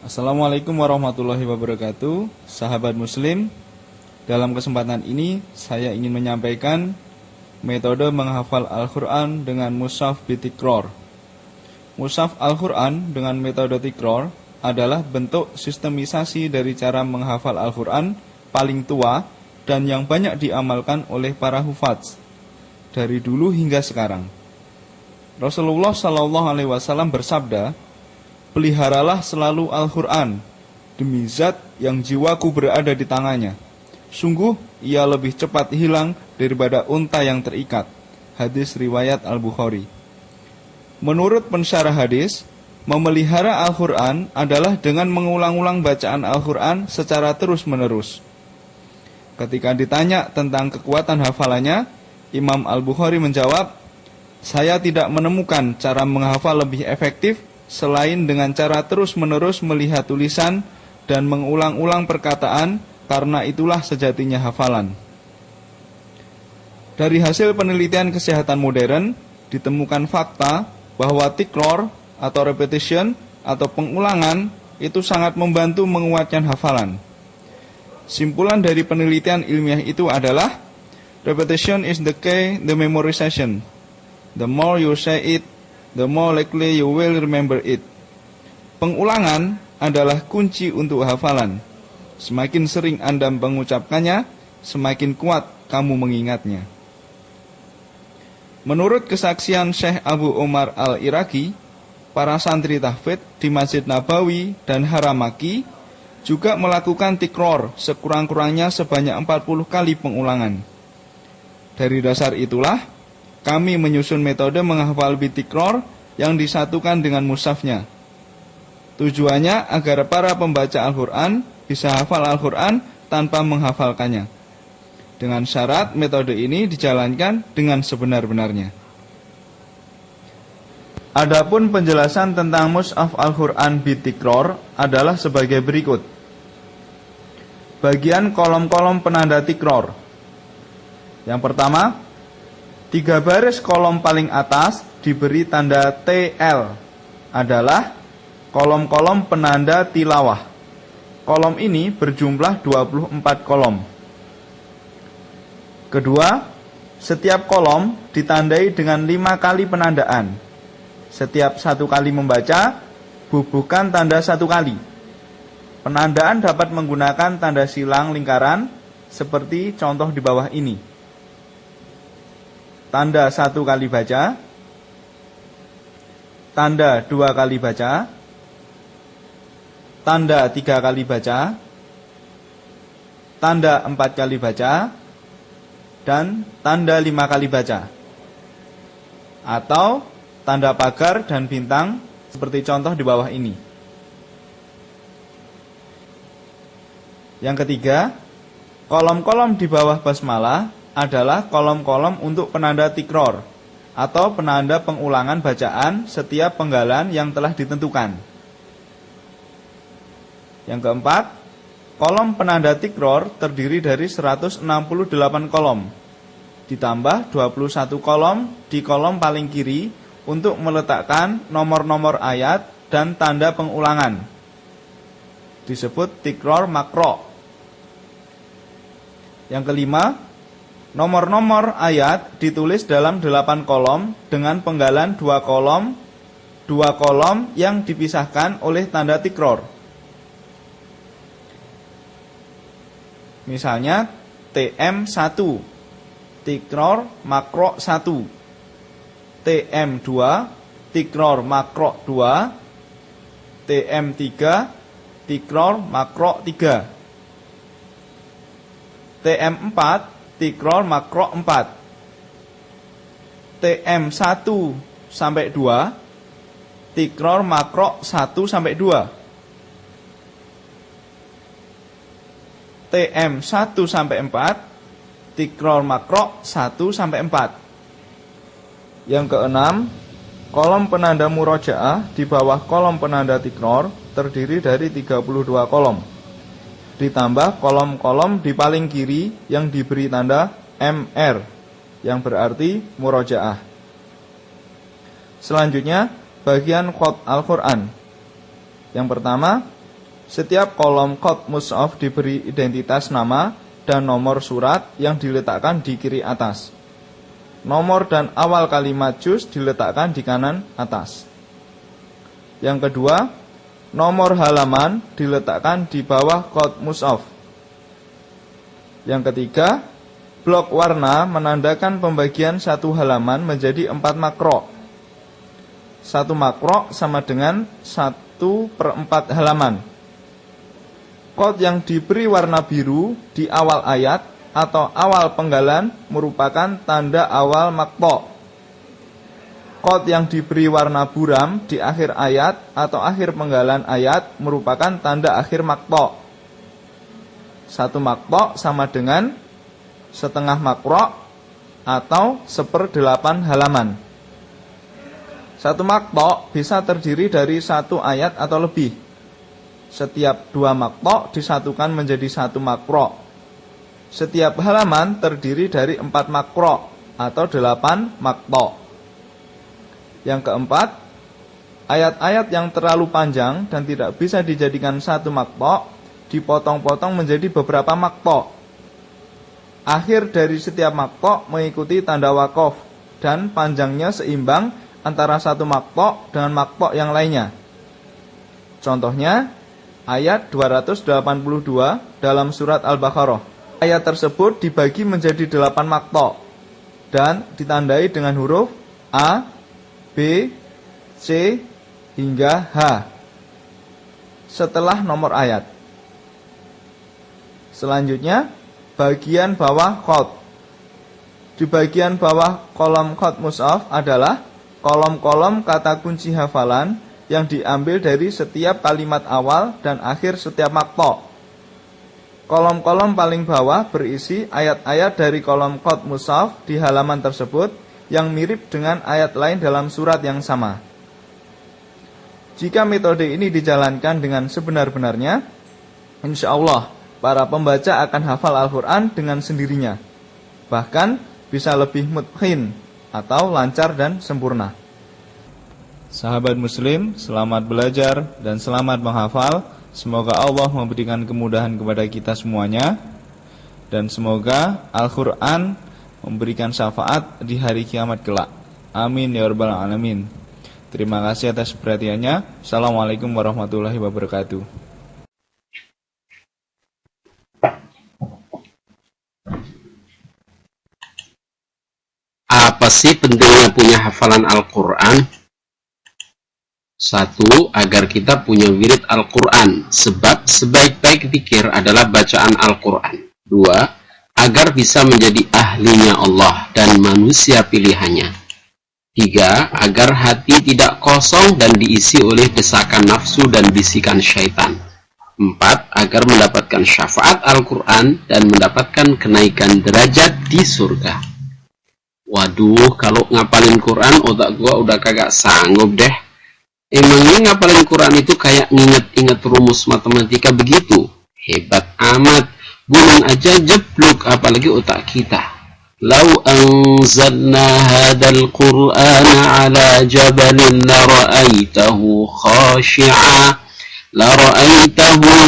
Assalamualaikum warahmatullahi wabarakatuh. Sahabat muslim, dalam kesempatan ini saya ingin menyampaikan metode menghafal Al-Quran dengan mushaf bitikror. Mushaf Al-Quran dengan metode tikror adalah bentuk sistemisasi dari cara menghafal Al-Quran paling tua dan yang banyak diamalkan oleh para hufadz dari dulu hingga sekarang. Rasulullah SAW bersabda, "Peliharalah selalu Al-Quran, demi zat yang jiwaku berada di tangannya. Sungguh ia lebih cepat hilang daripada unta yang terikat." Hadis riwayat Al-Bukhari. Menurut pensyarah hadis, memelihara Al-Quran adalah dengan mengulang-ulang bacaan Al-Quran secara terus-menerus. Ketika ditanya tentang kekuatan hafalannya, Imam Al-Bukhari menjawab, "Saya tidak menemukan cara menghafal lebih efektif selain dengan cara terus-menerus melihat tulisan dan mengulang-ulang perkataan, karena itulah sejatinya hafalan." Dari hasil penelitian kesehatan modern, ditemukan fakta bahwa tikror atau repetition atau pengulangan itu sangat membantu menguatkan hafalan. Simpulan dari penelitian ilmiah itu adalah, repetition is the key to memorization. The more you say it, the more likely you will remember it. Pengulangan adalah kunci untuk hafalan. Semakin sering Anda mengucapkannya, semakin kuat kamu mengingatnya. Menurut kesaksian Syekh Abu Umar Al-Iraqi, para santri tahfidz di Masjid Nabawi dan Haramaki juga melakukan tikror sekurang-kurangnya sebanyak 40 kali pengulangan. Dari dasar itulah kami menyusun metode menghafal bitikror yang disatukan dengan mushafnya. Tujuannya agar para pembaca Al-Quran bisa hafal Al-Quran tanpa menghafalkannya. Dengan syarat metode ini dijalankan dengan sebenar-benarnya. Adapun penjelasan tentang mushaf Al-Quran bitikror adalah sebagai berikut. Bagian kolom-kolom penanda tikror. Yang pertama, 3 baris kolom paling atas diberi tanda TL adalah kolom-kolom penanda tilawah. Kolom ini berjumlah 24 kolom. Kedua, setiap kolom ditandai dengan 5 kali penandaan. Setiap 1 kali membaca, bubuhkan tanda 1 kali. Penandaan dapat menggunakan tanda silang lingkaran seperti contoh di bawah ini. Tanda 1 kali baca, tanda 2 kali baca, tanda 3 kali baca, tanda 4 kali baca, dan tanda 5 kali baca. Atau tanda pagar dan bintang seperti contoh di bawah ini. Yang ketiga, kolom-kolom di bawah basmalah adalah kolom-kolom untuk penanda tikror atau penanda pengulangan bacaan setiap penggalan yang telah ditentukan. Yang keempat, kolom penanda tikror terdiri dari 168 kolom, ditambah 21 kolom di kolom paling kiri untuk meletakkan nomor-nomor ayat dan tanda pengulangan. Disebut tikror makro. Yang kelima, nomor-nomor ayat ditulis dalam 8 kolom dengan penggalan 2 kolom yang dipisahkan oleh tanda tikror. Misalnya TM1, tikror makro 1, TM2, tikror makro 2, TM3, tikror makro 3, TM4, tikror makro 4, TM1 sampai 2, tikror makro 1 sampai 2, TM1 sampai 4, tikror makro 1 sampai 4. Yang keenam, kolom penanda murojaah di bawah kolom penanda tikror terdiri dari 32 kolom. Ditambah kolom-kolom di paling kiri yang diberi tanda MR, yang berarti murojaah. Selanjutnya, bagian khot Al-Quran. Yang pertama, Setiap kolom qad mushaf diberi identitas nama dan nomor surat yang diletakkan di kiri atas. Nomor dan awal kalimat juz diletakkan di kanan atas. Yang kedua, nomor halaman diletakkan di bawah qad mushaf. Yang ketiga, blok warna menandakan pembagian satu halaman menjadi 4 makro. Satu makro sama dengan 1/4 halaman. Qad yang diberi warna biru di awal ayat atau awal penggalan merupakan tanda awal makto. Qad yang diberi warna buram di akhir ayat atau akhir penggalan ayat merupakan tanda akhir makto. Satu makto sama dengan setengah makro atau 1/8 halaman. Satu makto bisa terdiri dari satu ayat atau lebih. Setiap 2 makto disatukan menjadi 1 makro. Setiap halaman terdiri dari 4 makro atau 8 makto. Yang keempat, ayat-ayat yang terlalu panjang dan tidak bisa dijadikan 1 makto dipotong-potong menjadi beberapa makto. Akhir dari setiap makto mengikuti tanda wakof dan panjangnya seimbang antara 1 makto dengan makto yang lainnya. Contohnya, ayat 282 dalam surat Al-Baqarah. Ayat tersebut dibagi menjadi 8 makto dan ditandai dengan huruf A, B, C, hingga H setelah nomor ayat. Selanjutnya, bagian bawah qad. Di bagian bawah kolom qad mushaf adalah kolom-kolom kata kunci hafalan yang diambil dari setiap kalimat awal dan akhir setiap makto. Kolom-kolom paling bawah berisi ayat-ayat dari kolom qad mushaf di halaman tersebut yang mirip dengan ayat lain dalam surat yang sama. Jika metode ini dijalankan dengan sebenar-benarnya, insya Allah para pembaca akan hafal Al-Quran dengan sendirinya. Bahkan bisa lebih mutqin atau lancar dan sempurna. Sahabat muslim, selamat belajar dan selamat menghafal. Semoga Allah memberikan kemudahan kepada kita semuanya. Dan semoga Al-Quran memberikan syafaat di hari kiamat kelak. Amin ya rabbal alamin. Terima kasih atas perhatiannya. Assalamualaikum warahmatullahi wabarakatuh. Apa sih pentingnya punya hafalan Al-Quran? 1. Agar kita punya wirid Al-Quran, sebab sebaik-baik zikir adalah bacaan Al-Quran. 2. Agar bisa menjadi ahlinya Allah dan manusia pilihannya. 3. Agar hati tidak kosong dan diisi oleh desakan nafsu dan bisikan syaitan. 4. Agar mendapatkan syafaat Al-Quran dan mendapatkan kenaikan derajat di surga. Waduh, kalau ngapalin Quran otak gua udah kagak sanggup deh. Emangnya ngapalin Quran itu kayak nginget-inget rumus matematika begitu? Hebat amat. Gunung aja jeblok, apalagi otak kita. Lau anzalna hadal Qur'ana ala jabalin lara'aitahu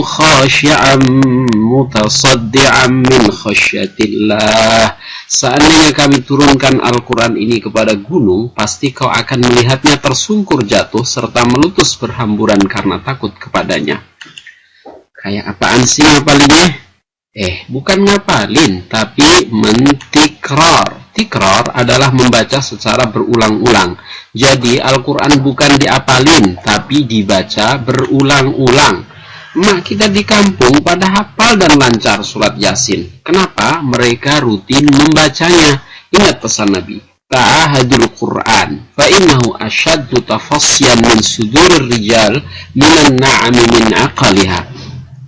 khashi'an mutasaddi'an min khasyatillah. Seandainya kami turunkan Al-Quran ini kepada gunung, pasti kau akan melihatnya tersungkur jatuh serta meletus berhamburan karena takut kepadanya. Kayak apaan sih ngapalinnya? Bukan ngapalin, tapi mentikrar. Tikrar adalah membaca secara berulang-ulang. Jadi Al-Quran bukan diapalin, tapi dibaca berulang-ulang. Mak kita di kampung pada hafal dan lancar surat Yasin. Kenapa? Mereka rutin membacanya. Ingat pesan Nabi, ta'ahadul Qur'an fa innahu ashaddu tafassyan min sudurir rijal minan na'ami min aqaliha.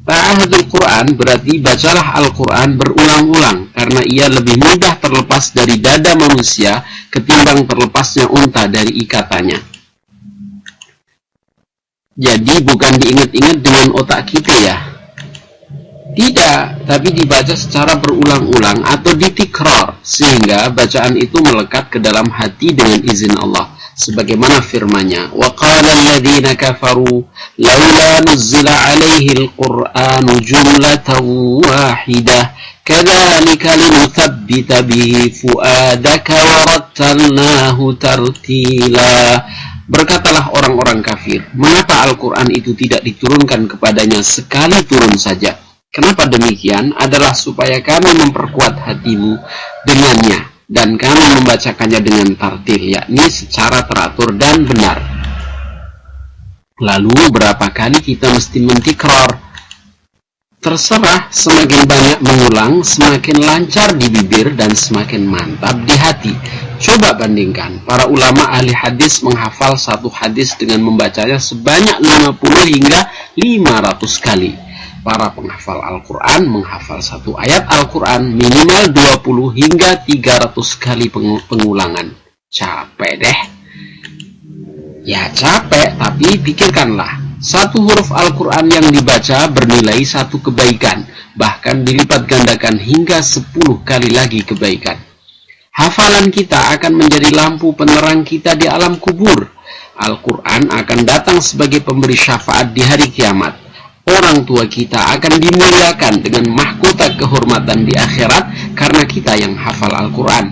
Ta'ahadul Qur'an berarti bacalah Al-Quran berulang-ulang, karena ia lebih mudah terlepas dari dada manusia ketimbang terlepasnya unta dari ikatannya. Jadi bukan diingat-ingat dengan otak kita ya. Tidak, tapi dibaca secara berulang-ulang atau ditikrar, sehingga bacaan itu melekat ke dalam hati dengan izin Allah. sebagaimana firman-Nya, wa qala alladziina kafaru laula nuzzila 'alaihi al-qur'anu jumlatan wahidah kadzalika linuthabbita bihi fuadaka wa rattalnahu tartila. Berkatalah orang-orang kafir, mengapa Al-Quran itu tidak diturunkan kepadanya sekali turun saja? Kenapa demikian? Adalah supaya kami memperkuat hatimu dengannya, dan kami membacakannya dengan tartil, yakni secara teratur dan benar. Lalu berapa kali kita mesti mentikrar? Terserah, semakin banyak mengulang, semakin lancar di bibir dan semakin mantap di hati. Coba bandingkan, para ulama ahli hadis menghafal satu hadis dengan membacanya sebanyak 50 hingga 500 kali. Para penghafal Al-Quran menghafal satu ayat Al-Quran minimal 20 hingga 300 kali pengulangan. Capek deh. Ya capek, tapi pikirkanlah. Satu huruf Al-Quran yang dibaca bernilai satu kebaikan, bahkan dilipat gandakan hingga 10 kali lagi kebaikan. Hafalan kita akan menjadi lampu penerang kita di alam kubur. Al-Quran akan datang sebagai pemberi syafaat di hari kiamat. Orang tua kita akan dimuliakan dengan mahkota kehormatan di akhirat karena kita yang hafal Al-Quran.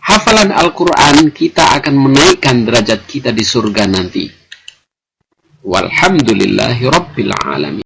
Hafalan Al-Quran kita akan menaikkan derajat kita di surga nanti. Walhamdulillahi Rabbil Alamin.